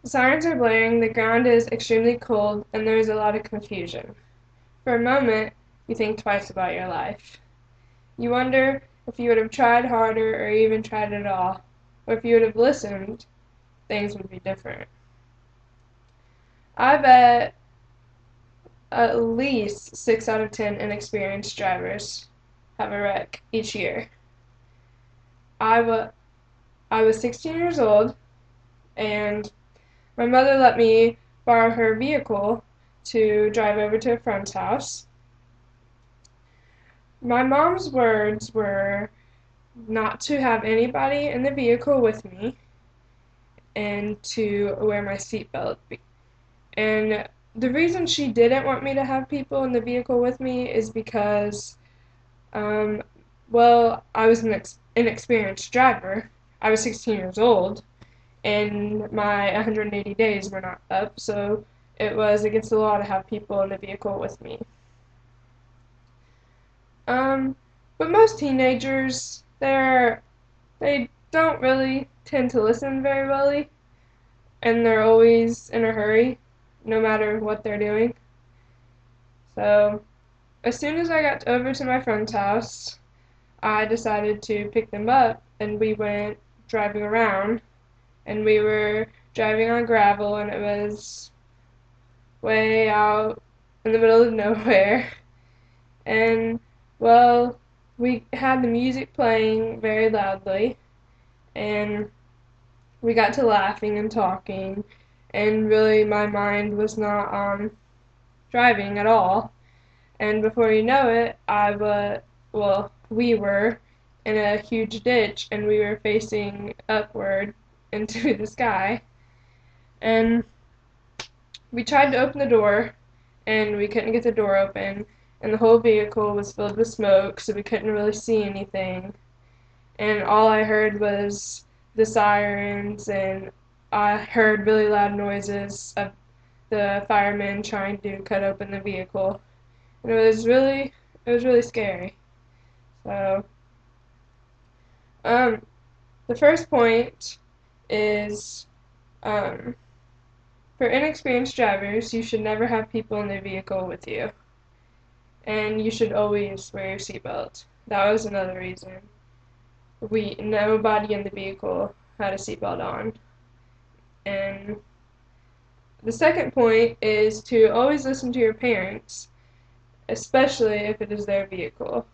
The sirens are blaring, the ground is extremely cold, and there is a lot of confusion. For a moment, you think twice about your life. You wonder if you would have tried harder or even tried at all, or if you would have listened, things would be different. I bet at least 6 out of 10 inexperienced drivers have a wreck each year. I, wa- I was 16 years old, and my mother let me borrow her vehicle to drive over to a friend's house. My mom's words were not to have anybody in the vehicle with me and to wear my seatbelt. And the reason she didn't want me to have people in the vehicle with me is because, um, well, I was an inexperienced driver. I was 16 years old, and my 180 days were not up, so it was against the law to have people in the vehicle with me. Um, but most teenagers, they don't really tend to listen very well, and they're always in a hurry, no matter what they're doing. So, as soon as I got over to my friend's house, I decided to pick them up, and we went driving around, and we were driving on gravel, and it was way out in the middle of nowhere. And, well, we had the music playing very loudly, and we got to laughing and talking, and really my mind was not on driving at all. And before you know it, we were in a huge ditch, and we were facing upward into the sky. And we tried to open the door, and we couldn't get the door open, and the whole vehicle was filled with smoke, so we couldn't really see anything. And all I heard was the sirens, and I heard really loud noises of the firemen trying to cut open the vehicle. And it was really scary. So, um, the first point is, um, for inexperienced drivers, you should never have people in the vehicle with you, and you should always wear your seatbelt. That was another reason. Nobody in the vehicle had a seatbelt on. And the second point is to always listen to your parents, especially if it is their vehicle.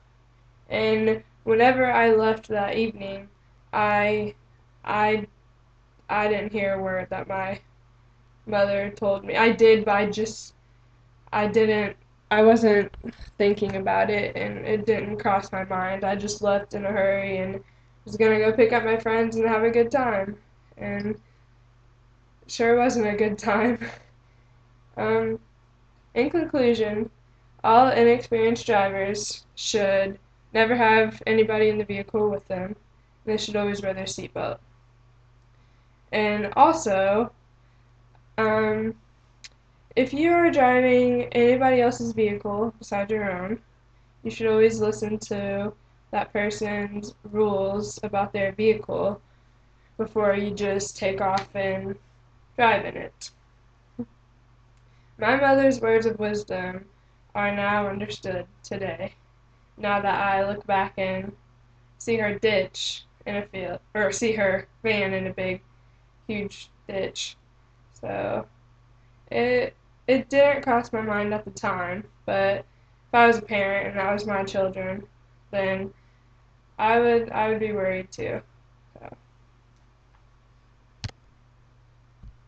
And whenever I left that evening, I I I didn't hear a word that my mother told me. I did, but I didn't I wasn't thinking about it, and it didn't cross my mind. I just left in a hurry and was gonna go pick up my friends and have a good time. And it sure wasn't a good time. Um, in conclusion, all inexperienced drivers should never have anybody in the vehicle with them. They should always wear their seatbelt. And also, um, if you are driving anybody else's vehicle besides your own, you should always listen to that person's rules about their vehicle before you just take off and drive in it. My mother's words of wisdom are now understood today, now that I look back and see her ditch in a field, or see her van in a big, huge ditch. So it it didn't cross my mind at the time, but if I was a parent and that was my children, then I would be worried too.